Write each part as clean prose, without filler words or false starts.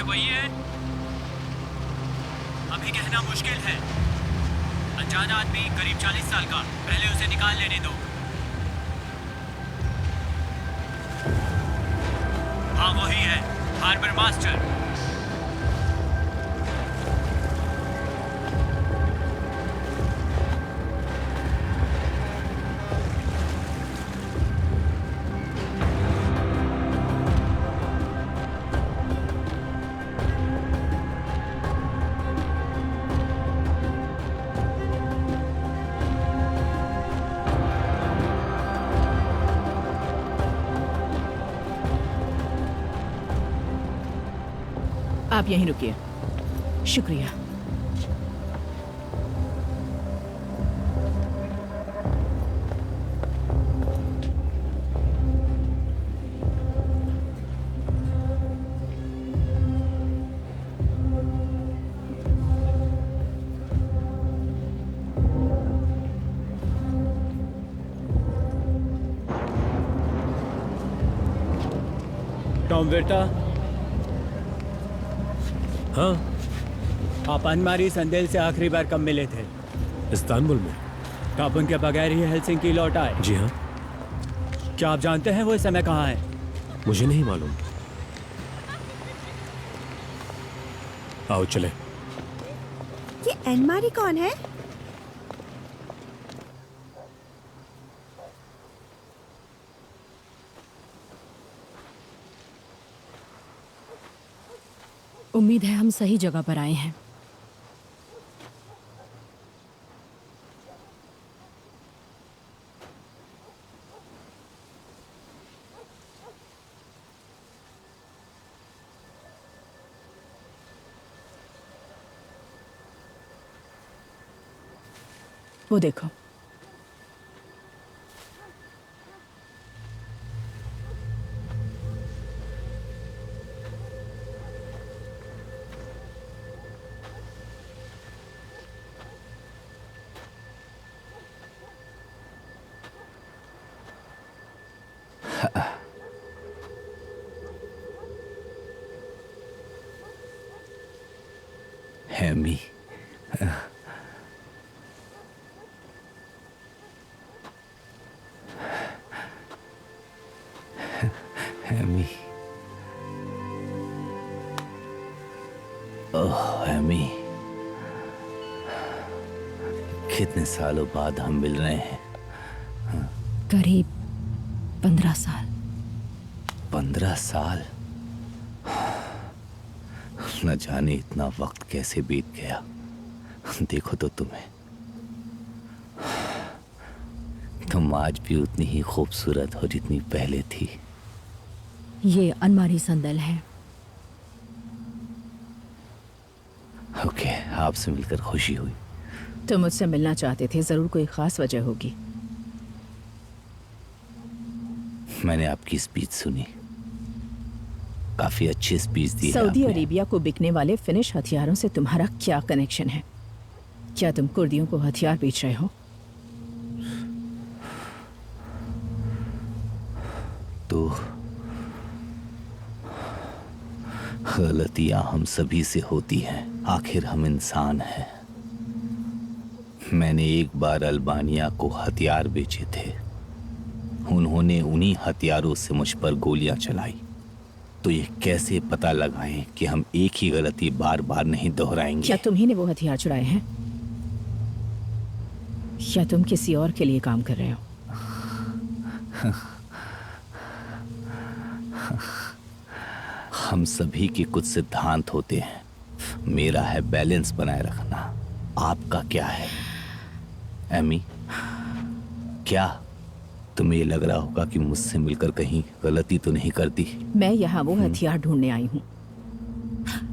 वही है? अभी कहना मुश्किल है। अनजान आदमी करीब 40 साल का, पहले उसे निकाल लेने दो। हाँ वही है, हार्बर मास्टर। आप यहीं रुकिए। शुक्रिया। टॉम बेटा। हाँ, आप अनमारी संदेल से आखिरी बार कब मिले थे? इस्तांबुल में। तो आप उनके बगैर ही हेलसिंकी लौट आए? जी हाँ। क्या आप जानते हैं वो इस समय कहाँ है? मुझे नहीं मालूम। आओ चले। ये अनमारी कौन है? उम्मीद है हम सही जगह पर आए हैं। वो देखो। हैमी, हैमी, ओह हैमी, कितने सालों बाद हम मिल रहे हैं। करीब 15 साल। 15 साल? न जाने इतना वक्त कैसे बीत गया। देखो तो तुम्हें, तुम आज भी उतनी ही खूबसूरत हो जितनी पहले थी। ये अनमारी संदल है। ओके, आपसे मिलकर खुशी हुई। तुम मुझसे मिलना चाहते थे, जरूर कोई खास वजह होगी। मैंने आपकी स्पीच सुनी, काफी अच्छी स्पीच दी है सऊदी आपने। अरेबिया को बिकने वाले फिनिश हथियारों से तुम्हारा क्या कनेक्शन है? क्या तुम कुर्दियों को हथियार बेच रहे हो? तो गलतियां हम सभी से होती हैं, आखिर हम इंसान हैं। मैंने एक बार अल्बानिया को हथियार बेचे थे, उन्होंने उन्हीं हथियारों से मुझ पर गोलियां चलाई। तो ये कैसे पता लगाएं कि हम एक ही गलती बार बार नहीं दोहराएंगे? क्या तुम ही ने वो हथियार चुराए हैं, या तुम किसी और के लिए काम कर रहे हो? हम सभी के कुछ सिद्धांत होते हैं। मेरा है बैलेंस बनाए रखना, आपका क्या है? एमी, क्या तुम्हें ये लग रहा होगा कि मुझसे मिलकर कहीं गलती तो नहीं करती? मैं यहाँ वो हथियार ढूंढने आई हूँ।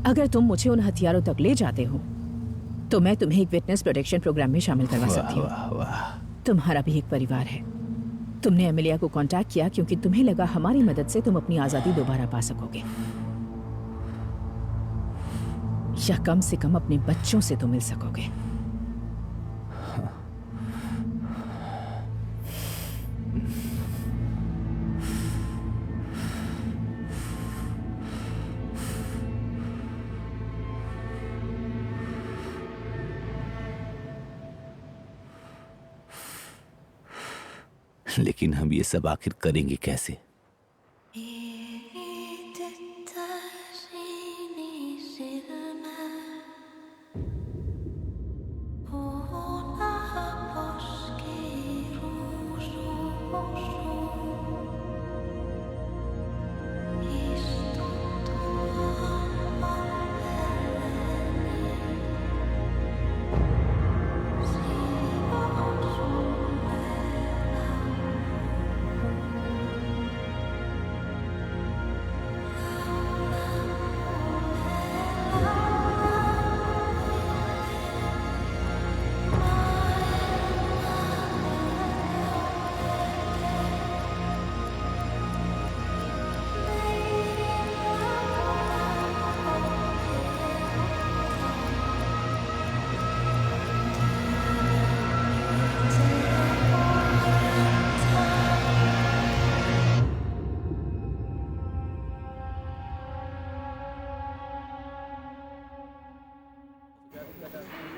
अगर तुम मुझे उन हथियारों तक ले जाते हो तो मैं तुम्हें एक विटनेस प्रोटेक्शन प्रोग्राम में शामिल करवा सकती हूँ। वाह वाह। तुम्हारा भी एक परिवार है। तुमने एमिलिया को कांटेक्ट किया क्योंकि तुम्हें लगा हमारी मदद से तुम अपनी आजादी दोबारा पा सकोगे, या कम से कम अपने बच्चों से तो मिल सकोगे। लेकिन हम ये सब आखिर करेंगे कैसे?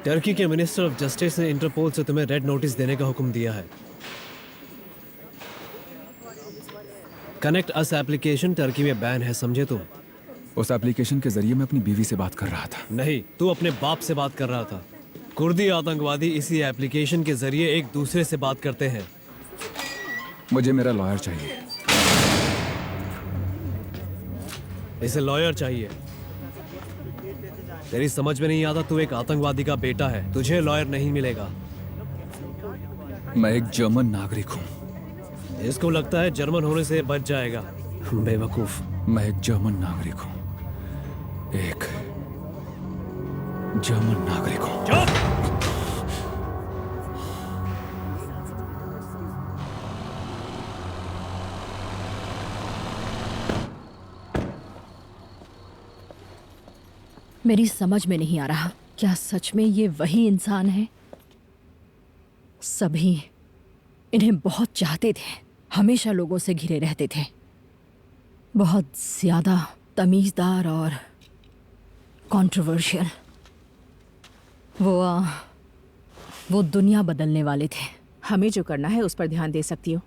टर्की के मिनिस्टर ऑफ जस्टिस ने इंटरपोल से तुम्हें रेड नोटिस देने का हुक्म दिया है। कनेक्ट अस एप्लीकेशन टर्की में बैन है, समझे तुम? उस एप्लीकेशन के जरिए मैं अपनी बीवी से बात कर रहा था। नहीं, तू अपने बाप से बात कर रहा था। कुर्दी आतंकवादी इसी एप्लीकेशन के जरिए एक दूसरे से बात करते हैं। मुझे मेरा लॉयर चाहिए। इसे लॉयर चाहिए? तेरी समझ में नहीं आता, तू एक आतंकवादी का बेटा है, तुझे लॉयर नहीं मिलेगा। मैं एक जर्मन नागरिक हूँ। इसको लगता है जर्मन होने से बच जाएगा, बेवकूफ। मैं एक जर्मन नागरिक हूँ, एक जर्मन नागरिक हूँ। मेरी समझ में नहीं आ रहा, क्या सच में ये वही इंसान है? सभी इन्हें बहुत चाहते थे, हमेशा लोगों से घिरे रहते थे, बहुत ज्यादा तमीज़दार और कंट्रोवर्शियल। वो दुनिया बदलने वाले थे। हमें जो करना है उस पर ध्यान दे सकती हो।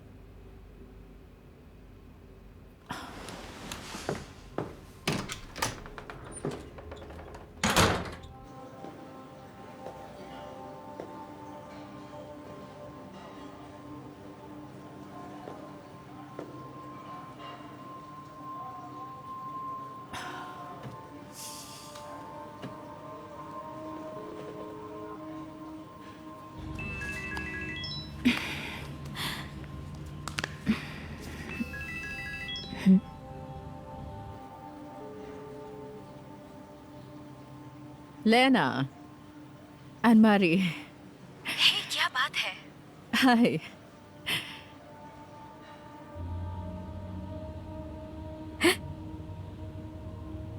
लेना, अनमारी। क्या बात है? हाय।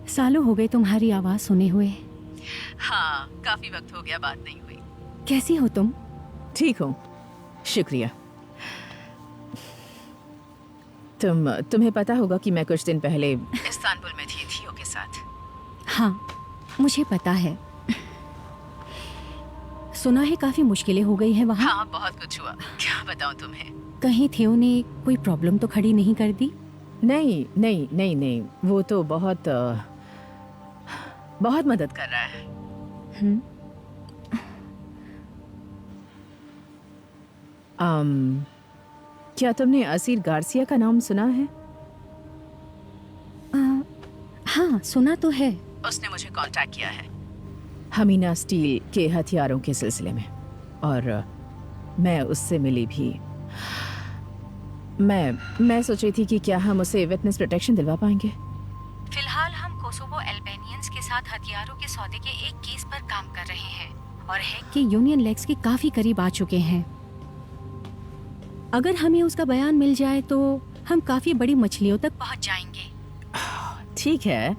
सालों हो गए तुम्हारी आवाज सुने हुए। हाँ, काफी वक्त हो गया, बात नहीं हुई। कैसी हो तुम? ठीक हूँ, शुक्रिया। तुम्हें पता होगा कि मैं कुछ दिन पहले इस्तांबुल में थी थियो के साथ। हाँ, मुझे पता है। सुना है काफी मुश्किलें हो गई हैं वहाँ। हाँ, बहुत कुछ हुआ, क्या बताऊँ तुम्हें। कहीं थियो ने कोई प्रॉब्लम तो खड़ी नहीं कर दी? नहीं नहीं नहीं नहीं, वो तो बहुत मदद कर रहा है। क्या तुमने असीर गार्सिया का नाम सुना है? हाँ, सुना तो है। उसने मुझे कांटेक्ट किया है हमीना स्टील के हथियारों के सिलसिले में, और मैं उससे मिली भी। मैं सोच रही थी कि क्या हम उसे विटनेस प्रोटेक्शन दिलवा पाएंगे। फिलहाल हम कोसोवो अल्बानियंस के साथ हथियारों के सौदे के एक केस पर काम कर रहे हैं और हैक के यूनियन लेग्स के काफी करीब आ चुके हैं। अगर हमें उसका बयान मिल जाए तो हम काफी बड़ी मछलियों तक पहुंच जाएंगे। ठीक है,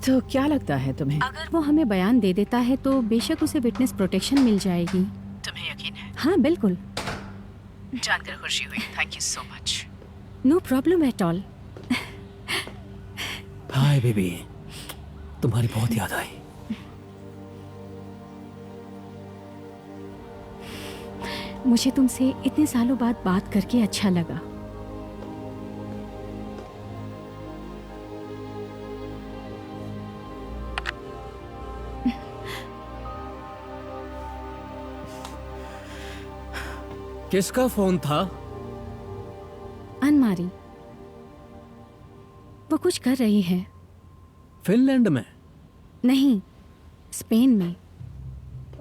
तो क्या लगता है तुम्हें? अगर वो हमें बयान दे देता है तो बेशक उसे विटनेस प्रोटेक्शन मिल जाएगी। तुम्हें यकीन है? हाँ, बिल्कुल। जानकर खुशी हुई, thank you so much. No problem at all. Hi baby, तुम्हारी बहुत याद आई। मुझे तुमसे इतने सालों बाद बात करके अच्छा लगा। किसका फोन था? अनमारी, वो कुछ कर रही है। फिनलैंड में? नहीं, स्पेन में।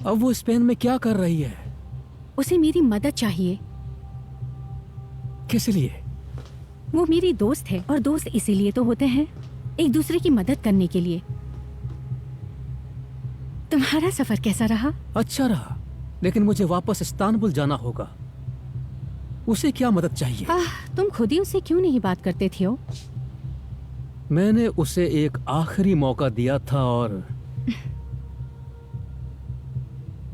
अब वो स्पेन में क्या कर रही है? उसे मेरी मदद चाहिए। किस लिए? वो मेरी दोस्त है और दोस्त इसीलिए तो होते हैं, एक दूसरे की मदद करने के लिए। तुम्हारा सफर कैसा रहा? अच्छा रहा, लेकिन मुझे वापस इस्तांबुल जाना होगा। उसे क्या मदद चाहिए? तुम खुद ही उससे क्यों नहीं बात करते थे? मैंने उसे एक आखिरी मौका दिया था और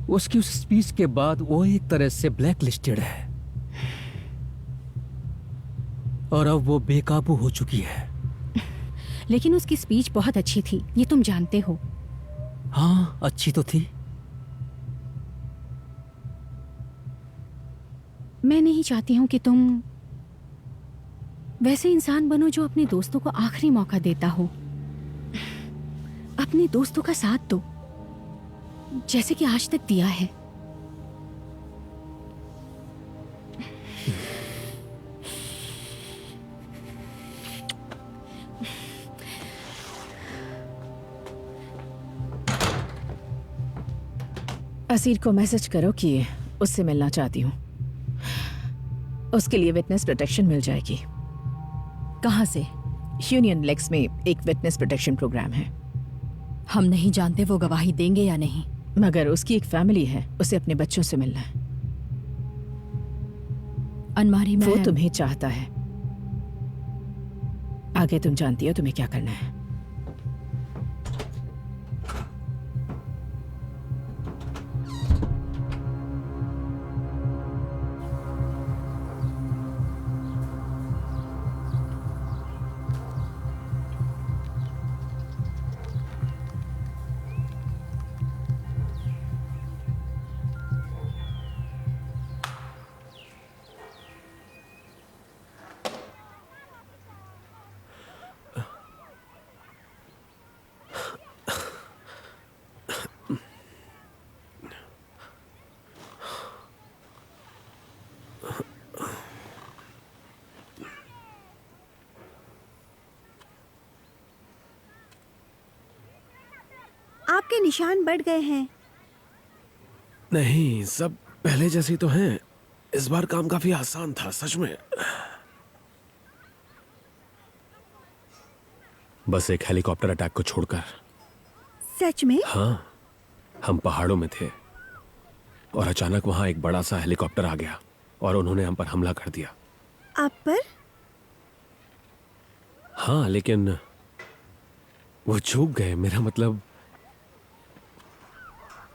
उसकी उस स्पीच के बाद वो एक तरह से ब्लैक लिस्टेड है और अब वो बेकाबू हो चुकी है। लेकिन उसकी स्पीच बहुत अच्छी थी, ये तुम जानते हो। हाँ, अच्छी तो थी। मैं नहीं चाहती हूं कि तुम वैसे इंसान बनो जो अपने दोस्तों को आखिरी मौका देता हो। अपने दोस्तों का साथ दो, जैसे कि आज तक दिया है। असीर को मैसेज करो कि उससे मिलना चाहती हूँ। उसके लिए विटनेस प्रोटेक्शन मिल जाएगी। कहाँ से? यूनियन लेक्स में एक विटनेस प्रोटेक्शन प्रोग्राम है। हम नहीं जानते वो गवाही देंगे या नहीं, मगर उसकी एक फैमिली है, उसे अपने बच्चों से मिलना है। अनमारी में वो तुम्हें चाहता है। आगे तुम जानती हो तुम्हें क्या करना है। आपके निशान बढ़ गए हैं। नहीं, सब पहले जैसे तो हैं। इस बार काम काफी आसान था, सच में। बस एक हेलीकॉप्टर अटैक को छोड़कर। सच में? हाँ, हम पहाड़ों में थे और अचानक वहां एक बड़ा सा हेलीकॉप्टर आ गया और उन्होंने हम पर हमला कर दिया। आप पर? हाँ, लेकिन वो चूक गए। मेरा मतलब,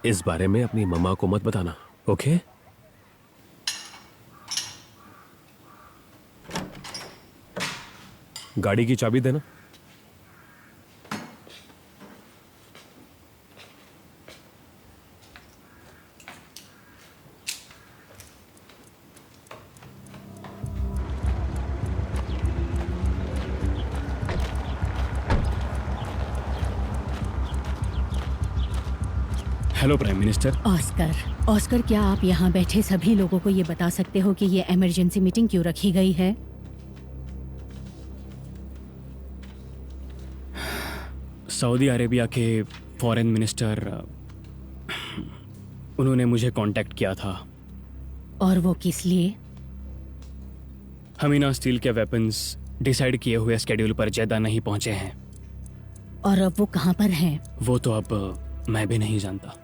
इस बारे में अपनी मम्मा को मत बताना, ओके? गाड़ी की चाबी देना। Hello prime minister. ऑस्कर, क्या आप यहाँ बैठे सभी लोगों को ये बता सकते हो कि ये इमरजेंसी मीटिंग क्यों रखी गई है? सऊदी अरेबिया के फॉरेन मिनिस्टर उन्होंने मुझे कांटेक्ट किया था। और वो किस लिए? हमीना स्टील के वेपन्स डिसाइड किए हुए स्केड्यूल पर जेदा नहीं पहुंचे हैं। और अब वो कहाँ पर हैं? वो तो अब मैं भी नहीं जानता।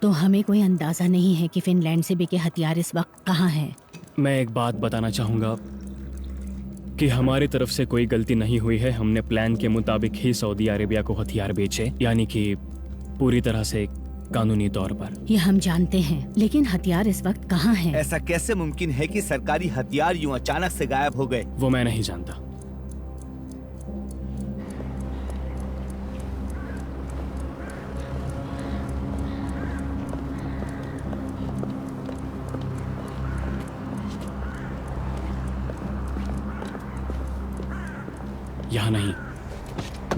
तो हमें कोई अंदाजा नहीं है कि फिनलैंड से बिके हथियार इस वक्त कहाँ हैं। मैं एक बात बताना चाहूँगा कि हमारी तरफ से कोई गलती नहीं हुई है। हमने प्लान के मुताबिक ही सऊदी अरेबिया को हथियार बेचे, यानी कि पूरी तरह से कानूनी तौर पर। ये हम जानते हैं, लेकिन हथियार इस वक्त कहाँ हैं? ऐसा कैसे मुमकिन है कि सरकारी हथियार यूं अचानक से गायब हो गए? वो मैं नहीं जानता। यहाँ नहीं।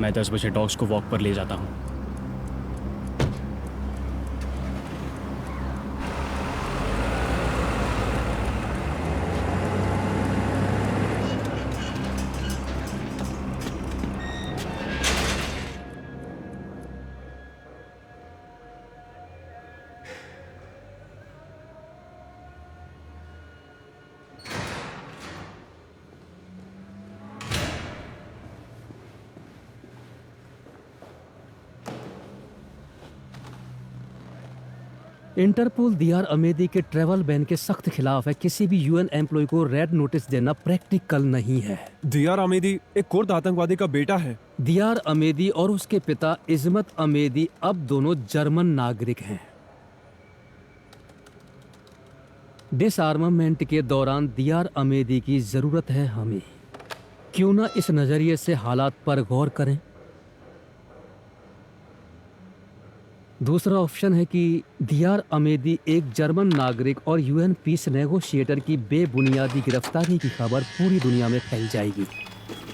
मैं 10 बजे डॉग्स को वॉक पर ले जाता हूँ। इंटरपोल दियार अमेदी के ट्रेवल बैन के सख्त खिलाफ है। किसी भी यूएन एम्प्लॉय को रेड नोटिस देना प्रैक्टिकल नहीं है। दियार अमेदी एक कुर्द आतंकवादी का बेटा है। दियार अमेदी और उसके पिता इज़्मत अमेदी अब दोनों जर्मन नागरिक हैं। डिसआर्मामेंट के दौरान दियार अमेदी की जरूरत है हमें। क्यों ना इस नजरिए से हालात पर गौर करें। दूसरा ऑप्शन है कि दियार अमेदी एक जर्मन नागरिक और यूएन पीस नेगोशिएटर की बेबुनियादी गिरफ्तारी की खबर पूरी दुनिया में फैल जाएगी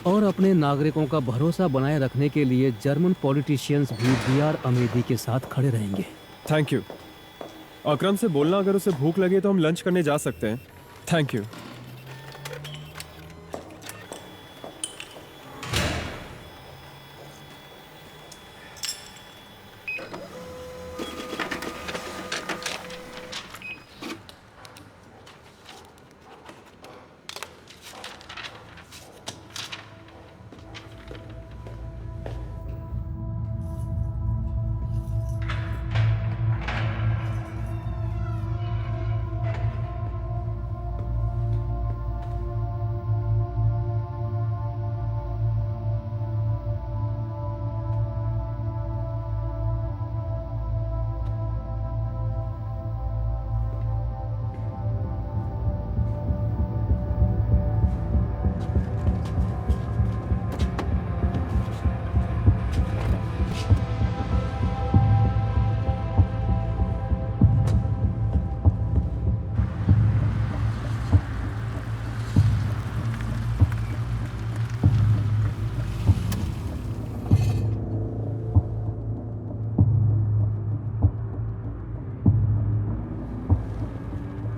और अपने नागरिकों का भरोसा बनाए रखने के लिए जर्मन पॉलिटिशियंस भी दियार अमेदी के साथ खड़े रहेंगे। Thank you. अकरम से बोलना अगर उसे भूख लगे तो हम लंच करने जा सकते हैं। Thank you.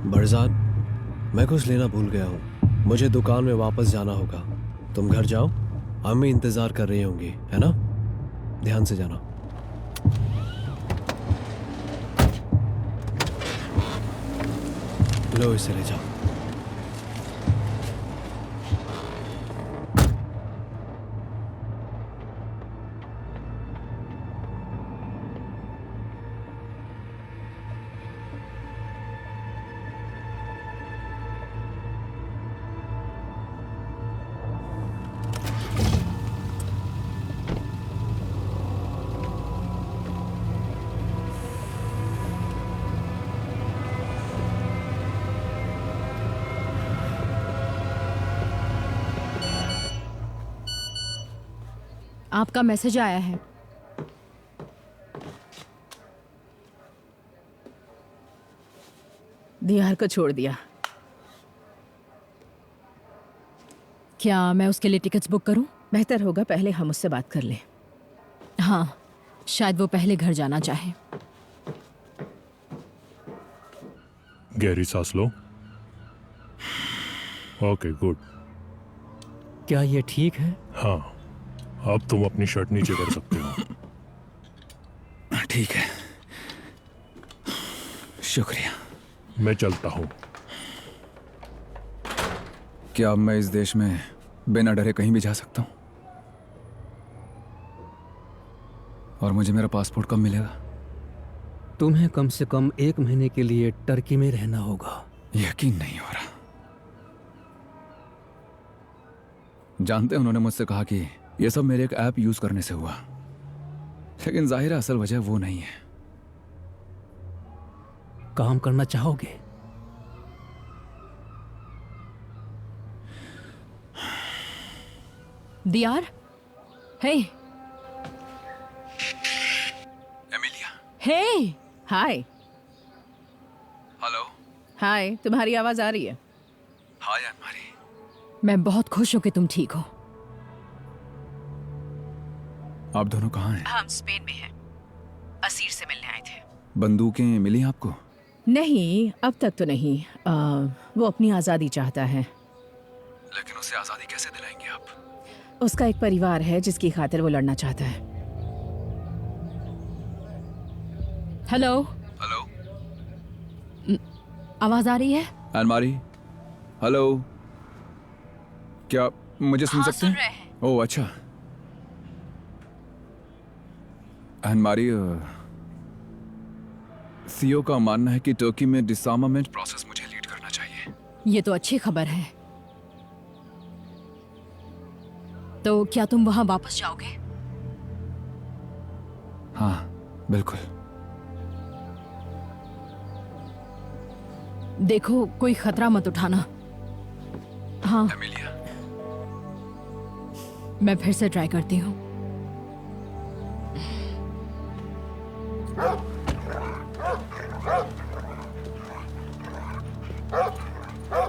बरजान, मैं कुछ लेना भूल गया हूँ। मुझे दुकान में वापस जाना होगा। तुम घर जाओ, अम्मी इंतजार कर रही होंगी, है ना? ध्यान से जाना। लो इसे ले जाओ। आपका मैसेज आया है। दियार को छोड़ दिया। क्या मैं उसके लिए टिकट्स बुक करूं? बेहतर होगा पहले हम उससे बात कर लें। हाँ, शायद वो पहले घर जाना चाहे। गहरी सांस लो। Okay, good. क्या ये ठीक है? हाँ, अब तुम अपनी शर्ट नीचे कर सकते हो। ठीक है, शुक्रिया। मैं चलता हूँ। क्या अब मैं इस देश में बिना डरे कहीं भी जा सकता हूँ? और मुझे मेरा पासपोर्ट कब मिलेगा? तुम्हें कम से कम 1 महीने के लिए टर्की में रहना होगा। यकीन नहीं हो रहा। जानते हैं, उन्होंने मुझसे कहा कि यह सब मेरे एक ऐप यूज करने से हुआ, लेकिन जाहिर है असल वजह वो नहीं है। काम करना चाहोगे? दियार, हे एमिलिया। हे, हाय। हेलो। हाय, तुम्हारी आवाज आ रही है। हाय अनमारी। मैं बहुत खुश हूं कि तुम ठीक हो। आप दोनों कहाँ हैं? हम स्पेन में हैं। असीर से मिलने आए थे। बंदूकें मिली आपको? नहीं, अब तक तो नहीं। वो अपनी आज़ादी चाहता है। लेकिन उसे आज़ादी कैसे दिलाएंगे आप? उसका एक परिवार है जिसकी खातिर वो लड़ना चाहता है। हेलो। हेलो। आवाज आ रही है? अनमारी, हेलो। क्या मुझे सुन सकते सुन हैं? रहे हैं। ओह अच्छा। अनमारी, सीओ का मानना है कि टर्की में डिसआर्मामेंट प्रोसेस मुझे लीड करना चाहिए। ये तो अच्छी खबर है। तो क्या तुम वहां वापस जाओगे? हाँ, बिल्कुल। देखो, कोई खतरा मत उठाना। हाँ, एमिलिया, मैं फिर से ट्राई करती हूँ।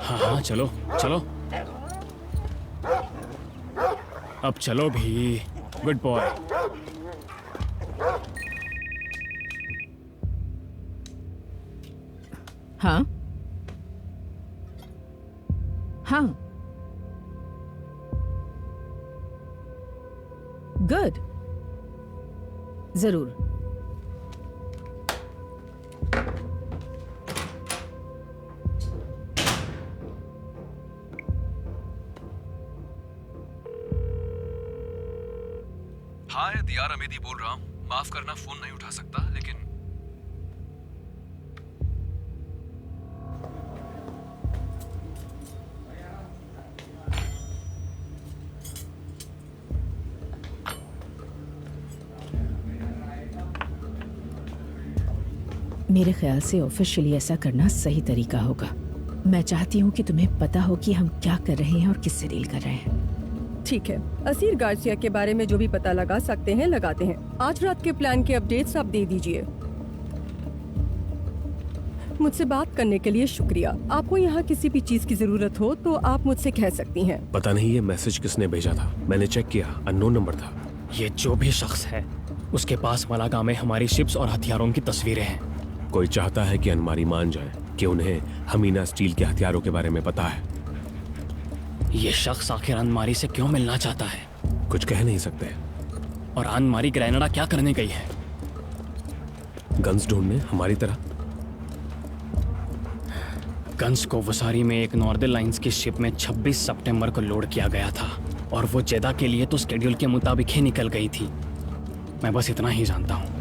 हाँ, चलो चलो, अब चलो भी। Good boy. हाँ हाँ, गुड, जरूर। हाँ, दियार अमेदी बोल रहा हूँ। माफ करना, फोन नहीं उठा सकता, लेकिन मेरे ख्याल से ऑफिशियली ऐसा करना सही तरीका होगा। मैं चाहती हूँ कि तुम्हें पता हो कि हम क्या कर रहे हैं और किससे डील कर रहे हैं। ठीक है, असीर गार्सिया के बारे में जो भी पता लगा सकते हैं लगाते हैं। आज रात के प्लान के अपडेट्स आप दे दीजिए। मुझसे बात करने के लिए शुक्रिया। आपको यहाँ किसी भी चीज की जरूरत हो तो आप मुझसे कह सकती हैं। पता नहीं ये मैसेज किसने भेजा था, मैंने चेक किया, अननोन नंबर था। ये जो भी शख्स है, उसके पास मलागा में हमारी शिप्स और हथियारों की तस्वीरें हैं। कोई चाहता है कि अनमारी मान जाए कि उन्हें हमीना स्टील के हथियारों के बारे में पता है। ये शख्स आखिर अनमारी से क्यों मिलना चाहता है? कुछ कह नहीं सकते। और अनमारी ग्रेनेडा क्या करने गई है? गन्स ढूंढने, हमारी तरह। गन्स को वसारी में एक नॉर्दर्न लाइंस की शिप में 26 सितंबर को लोड किया गया था और वो जेदा के लिए तो स्केड्यूल के मुताबिक ही निकल गई थी। मैं बस इतना ही जानता हूँ।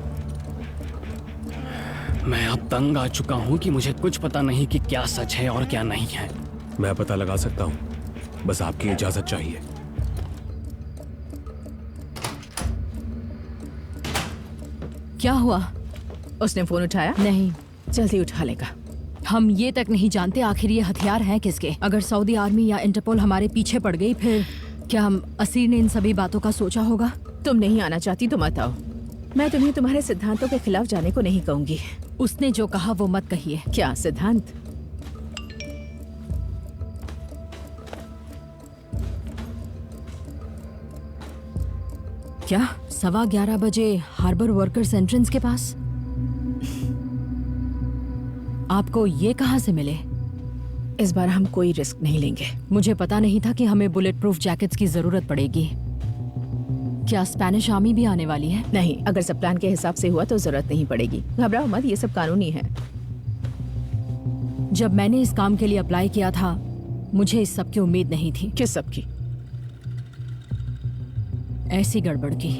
मैं अब तंग आ चुका हूँ कि मुझे कुछ पता नहीं कि क्या सच है और क्या नहीं है। मैं पता लगा सकता हूँ, बस आपकी इजाजत चाहिए। क्या हुआ? उसने फोन उठाया? नहीं। जल्दी उठा लेगा। हम ये तक नहीं जानते आखिर ये हथियार हैं किसके। अगर सऊदी आर्मी या इंटरपोल हमारे पीछे पड़ गई, फिर क्या हम असीर ने इन सभी बातों का सोचा होगा? तुम नहीं आना चाहती तो मत आओ। मैं तुम्हें तुम्हारे सिद्धांतों के खिलाफ जाने को नहीं कहूंगी। उसने जो कहा वो मत कहिए। क्या सिद्धांत? क्या 11:15 बजे हार्बर वर्कर्स एंट्रेंस के पास? आपको ये कहां से मिले? इस बार हम कोई रिस्क नहीं लेंगे। मुझे पता नहीं था कि हमें बुलेट प्रूफ जैकेट्स की जरूरत पड़ेगी। क्या स्पेनिश आर्मी भी आने वाली है? नहीं, अगर सब प्लान के हिसाब से हुआ तो जरूरत नहीं पड़ेगी। घबराओ मत, ये सब कानूनी है। जब मैंने इस काम के लिए अप्लाई किया था, मुझे इस सब की उम्मीद नहीं थी। किस सब की? ऐसी गड़बड़ की।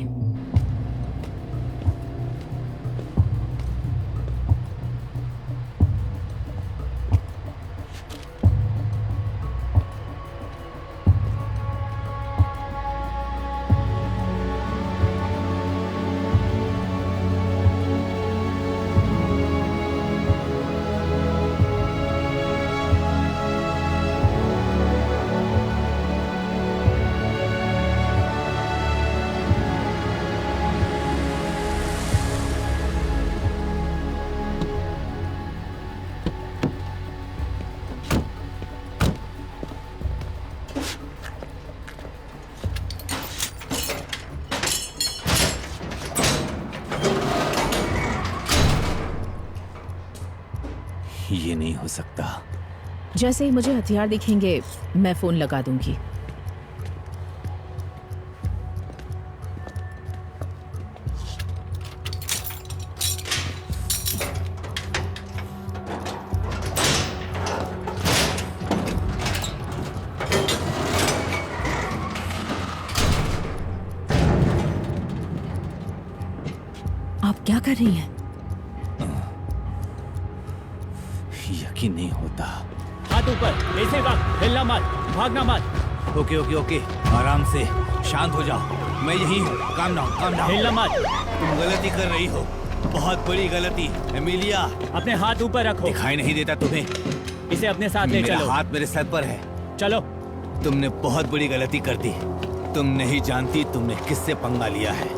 ये नहीं हो सकता। जैसे ही मुझे हथियार दिखेंगे मैं फोन लगा दूंगी। आप क्या कर रही हैं? यकीन नहीं होता। हाथ ऊपर, ऐसे वक्त हिलना मत, भागना मत। ओके ओके ओके, आराम से, शांत हो जाओ। मैं यही हूँ। Calm down. हिलना मत। तुम गलती कर रही हो, बहुत बड़ी गलती। एमिलिया, अपने हाथ ऊपर रखो। दिखाई नहीं देता तुम्हें? इसे अपने साथ ले मेरा चलो। हाथ मेरे सर पर है। चलो। तुमने बहुत बड़ी गलती कर दी। तुम नहीं जानती तुमने किससे पंगा लिया है।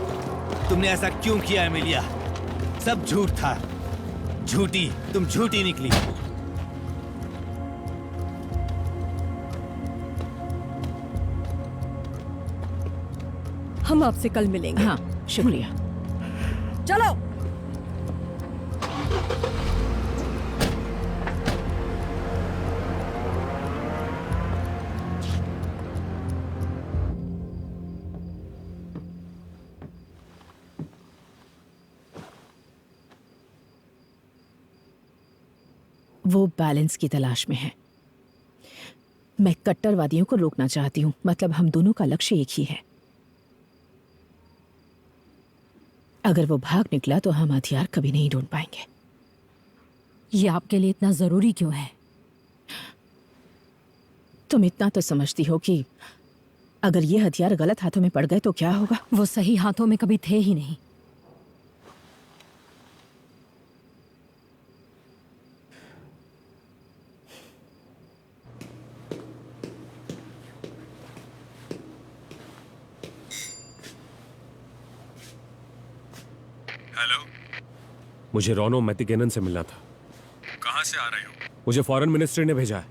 तुमने ऐसा क्यों किया एमिलिया? सब झूठ था। झूठी, तुम झूठी निकली। हम आपसे कल मिलेंगे। हाँ, शुक्रिया। चलो। वो बैलेंस की तलाश में है। मैं कट्टरवादियों को रोकना चाहती हूँ, मतलब हम दोनों का लक्ष्य एक ही है। अगर वो भाग निकला तो हम हथियार कभी नहीं ढूंढ पाएंगे। ये आपके लिए इतना जरूरी क्यों है? तुम इतना तो समझती हो कि अगर ये हथियार गलत हाथों में पड़ गए तो क्या होगा? वो सही हाथों में कभी थे ही नहीं। हेलो, मुझे रोनो मैथिगेनन से मिलना था। कहां से आ रहे हो? मुझे फॉरेन मिनिस्ट्री ने भेजा है।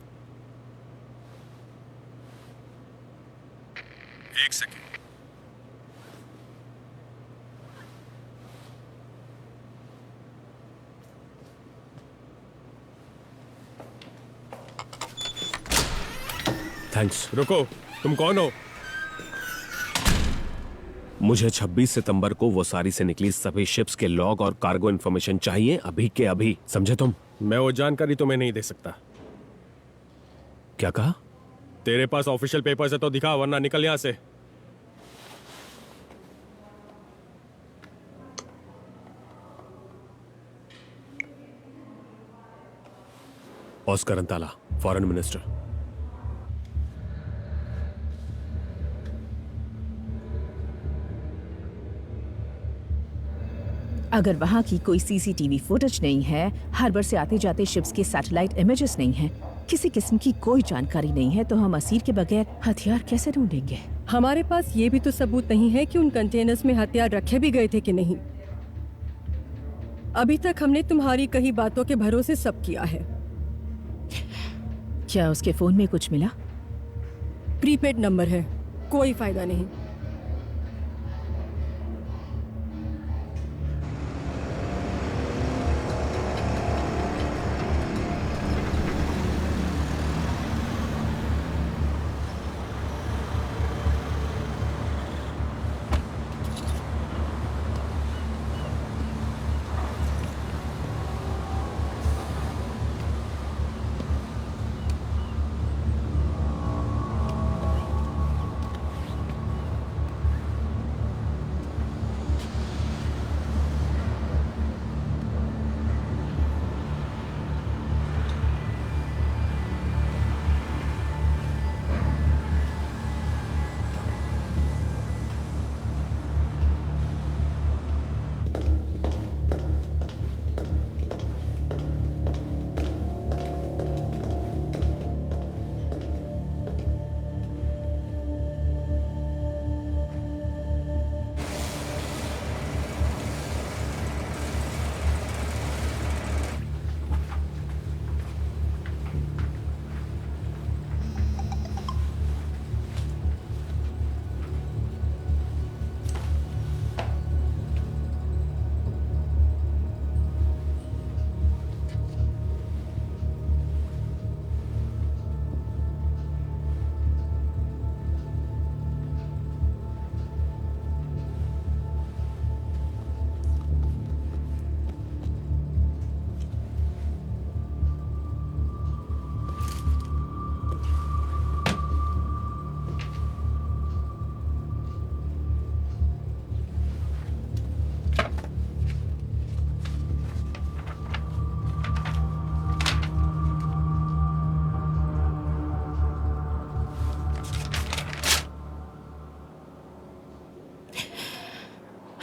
एक सेकेंड। थैंक्स। रुको, तुम कौन हो? मुझे 26 सितंबर को वो सारी से निकली सभी शिप्स के लॉग और कार्गो इन्फॉर्मेशन चाहिए, अभी के अभी। समझे तुम? मैं वो जानकारी तुम्हें नहीं दे सकता। क्या कहा? तेरे पास ऑफिशियल पेपर्स है तो दिखा, वरना निकल यहां से। ऑस्कर अंताला, फॉरेन मिनिस्टर। अगर वहां की कोई सीसीटीवी फुटेज नहीं है, हार्बर से आते जाते शिप्स के सैटेलाइट इमेजेस नहीं हैं, किसी किस्म की कोई जानकारी नहीं है, तो हम असीर के बगैर हथियार कैसे ढूंढेंगे? हमारे पास ये भी तो सबूत नहीं है कि उन कंटेनर्स में हथियार रखे भी गए थे कि नहीं। अभी तक हमने तुम्हारी कही बातों के भरोसे सब किया है। क्या उसके फोन में कुछ मिला? प्रीपेड नंबर है, कोई फायदा नहीं।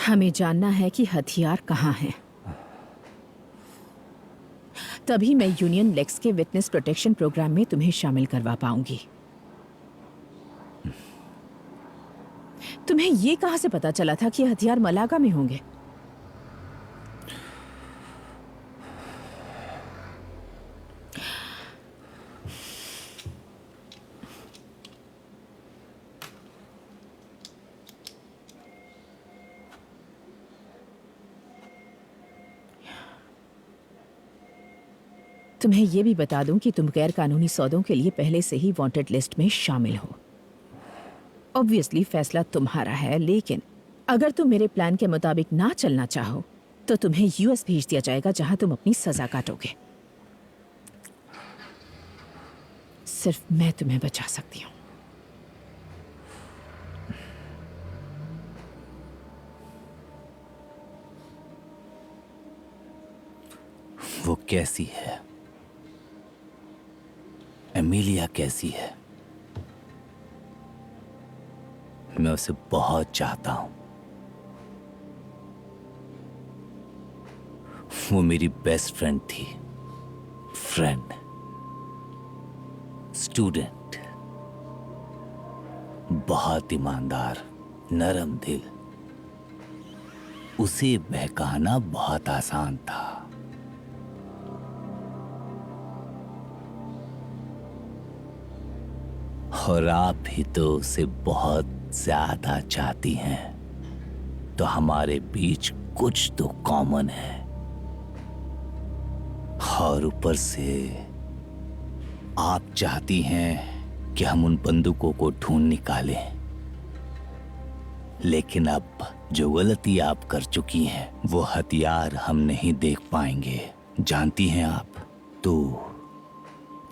हमें जानना है कि हथियार कहाँ हैं। तभी मैं यूनियन लेक्स के विटनेस प्रोटेक्शन प्रोग्राम में तुम्हें शामिल करवा पाऊंगी। तुम्हें ये कहां से पता चला था कि हथियार मलागा में होंगे? तुम्हें यह भी बता दूं कि तुम गैर कानूनी सौदों के लिए पहले से ही वांटेड लिस्ट में शामिल हो। ऑब्वियसली फैसला तुम्हारा है, लेकिन अगर तुम मेरे प्लान के मुताबिक ना चलना चाहो तो तुम्हें यूएस भेज दिया जाएगा, जहां तुम अपनी सजा काटोगे। सिर्फ मैं तुम्हें बचा सकती हूं। वो कैसी है? एमिलिया कैसी है? मैं उसे बहुत चाहता हूं। वो मेरी बेस्ट फ्रेंड थी, फ्रेंड, स्टूडेंट, बहुत ईमानदार, नरम दिल। उसे बहकाना बहुत आसान था। और आप भी तो उसे बहुत ज्यादा चाहती हैं, तो हमारे बीच कुछ तो कॉमन है। और ऊपर से आप चाहती हैं कि हम उन बंदूकों को ढूंढ निकालें। लेकिन अब जो गलती आप कर चुकी हैं, वो हथियार हम नहीं देख पाएंगे। जानती हैं आप, तो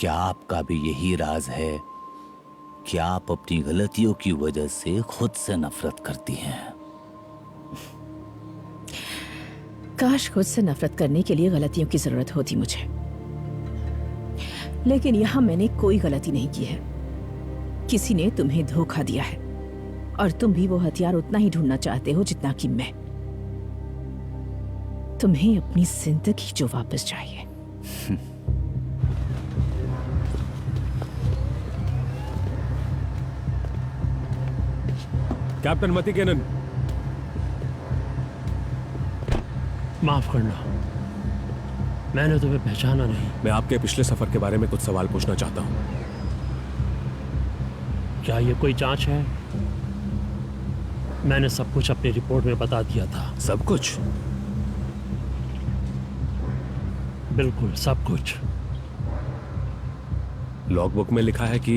क्या आपका भी यही राज है कि आप अपनी गलतियों की वजह से खुद से नफरत करती हैं? काश खुद से नफरत करने के लिए गलतियों की जरूरत होती मुझे, लेकिन यहां मैंने कोई गलती नहीं की है। किसी ने तुम्हें धोखा दिया है, और तुम भी वो हथियार उतना ही ढूंढना चाहते हो जितना कि मैं। तुम्हें अपनी जिंदगी जो वापस चाहिए। कैप्टन मतिकेनन, माफ करना, मैंने तुम्हें पहचाना नहीं। मैं आपके पिछले सफर के बारे में कुछ सवाल पूछना चाहता हूं। क्या ये कोई जांच है? मैंने सब कुछ अपनी रिपोर्ट में बता दिया था। सब कुछ? बिल्कुल सब कुछ। लॉगबुक में लिखा है कि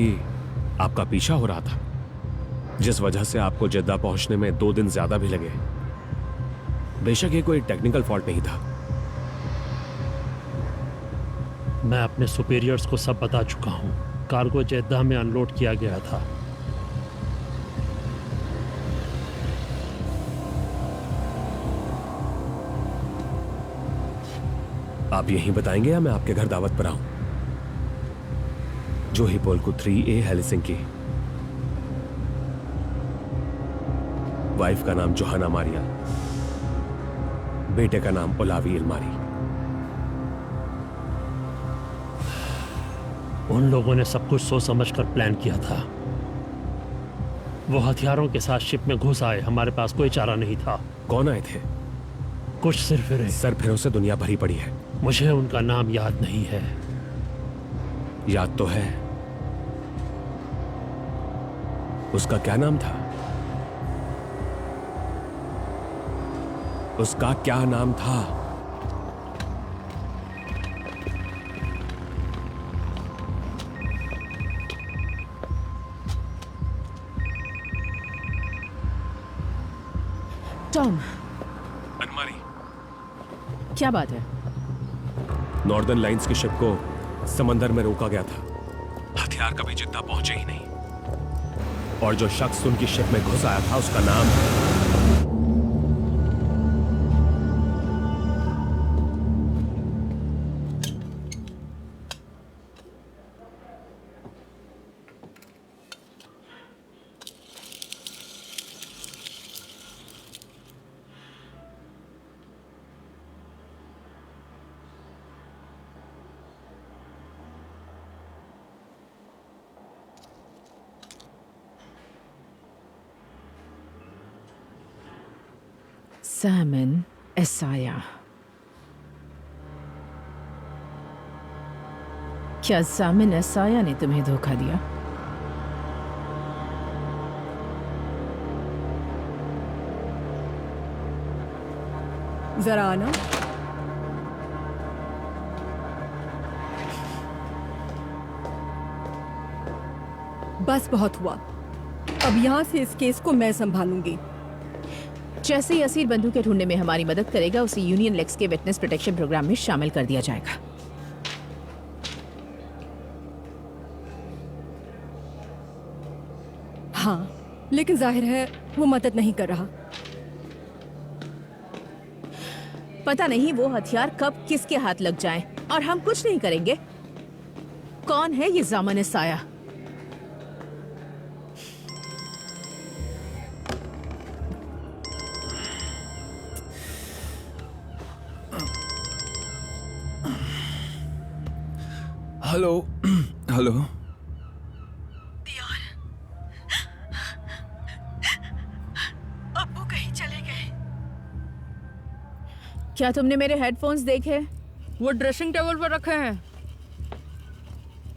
आपका पीछा हो रहा था, जिस वजह से आपको जेद्दा पहुंचने में 2 दिन ज्यादा भी लगे। बेशक ये कोई टेक्निकल फॉल्ट नहीं था। मैं अपने सुपीरियर्स को सब बता चुका हूं। कार्गो जेद्दा में अनलोड किया गया था। आप यहीं बताएंगे या मैं आपके घर दावत पर आऊं? जोही पोल्को 3A हेलिसिंकी। वाइफ का नाम जोहाना मारिया, बेटे का नाम ओलावी इल्मारी। उन लोगों ने सब कुछ सोच समझ कर प्लान किया था। वो हथियारों के साथ शिप में घुस आए। हमारे पास कोई चारा नहीं था। कौन आए थे? कुछ सिरफिरे। सरफिरों से दुनिया भरी पड़ी है। मुझे उनका नाम याद नहीं है। याद तो है। उसका क्या नाम था? उसका क्या नाम था? टॉम। अनमारी। क्या बात है? नॉर्दर्न लाइंस की शिप को समंदर में रोका गया था। हथियार कभी जिद्दा पहुंचे ही नहीं, और जो शख्स उनकी शिप में घुस आया था उसका नाम Zaman Esaya। क्या ज़ामिन एसाया ने तुम्हें धोखा दिया? जरा आना। बस बहुत हुआ, अब यहाँ से इस केस को मैं संभालूंगी। जैसे ही असीर बंदूकें ढूंढने में हमारी मदद करेगा, उसे यूनियन लेक्स के विटनेस प्रोटेक्शन प्रोग्राम में शामिल कर दिया जाएगा। हाँ, लेकिन जाहिर है वो मदद नहीं कर रहा। पता नहीं वो हथियार कब किसके हाथ लग जाएं, और हम कुछ नहीं करेंगे। कौन है ये ज़ामन एसाया? Hello hello. अब्बू कहीं चले गए। क्या तुमने मेरे हेडफोन्स देखे? वो ड्रेसिंग टेबल पर रखे हैं।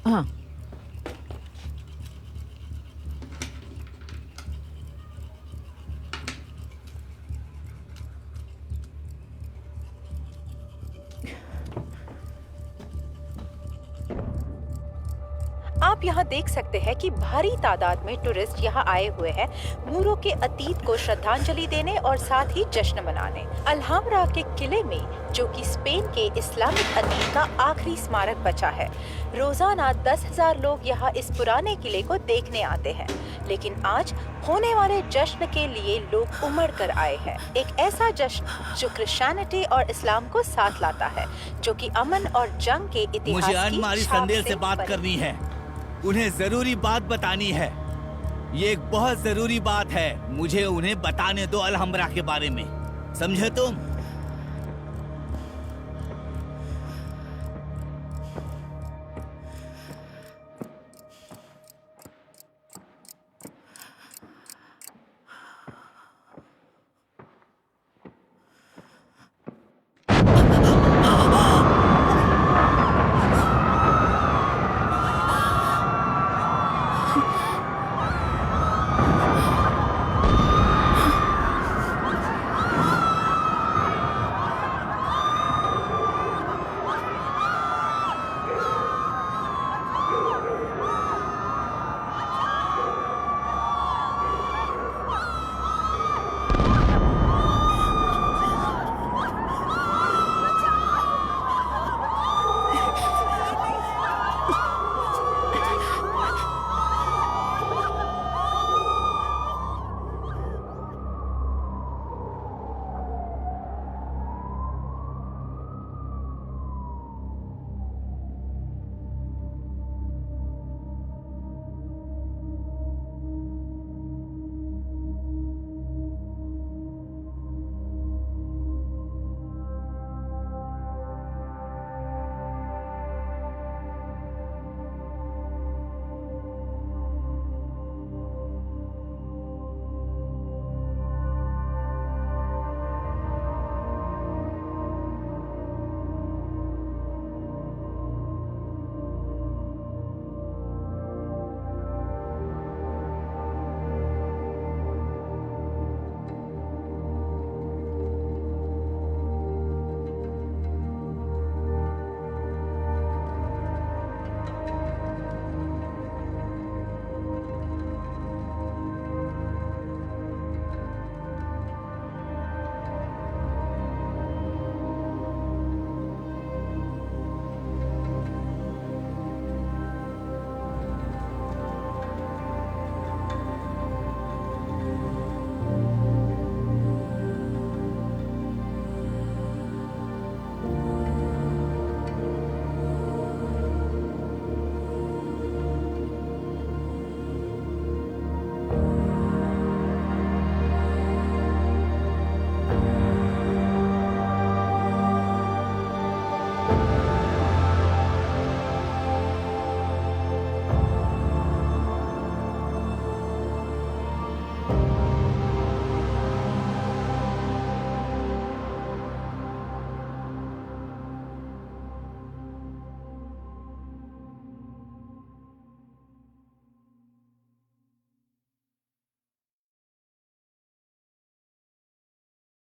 हाँ। आप यहाँ देख सकते हैं कि भारी तादाद में टूरिस्ट यहाँ आए हुए हैं मूरों के अतीत को श्रद्धांजलि देने और साथ ही जश्न मनाने। अल्हम्ब्रा के किले में, जो कि स्पेन के इस्लामिक अतीत का आखिरी स्मारक बचा है, रोजाना 10,000 लोग यहाँ इस पुराने किले को देखने आते हैं। लेकिन आज होने वाले जश्न के लिए लोग उमड़ कर आए हैं। एक ऐसा जश्न जो क्रिश्चियनिटी और इस्लाम को साथ लाता है, जो कि अमन और जंग के इतिहास मुझे की अनमारी छाप संदेश से से बात बनी। करनी है। उन्हें जरूरी बात बतानी है। ये एक बहुत जरूरी बात है। मुझे उन्हें बताने दो अल्हम्ब्रा के बारे में। समझे तुम?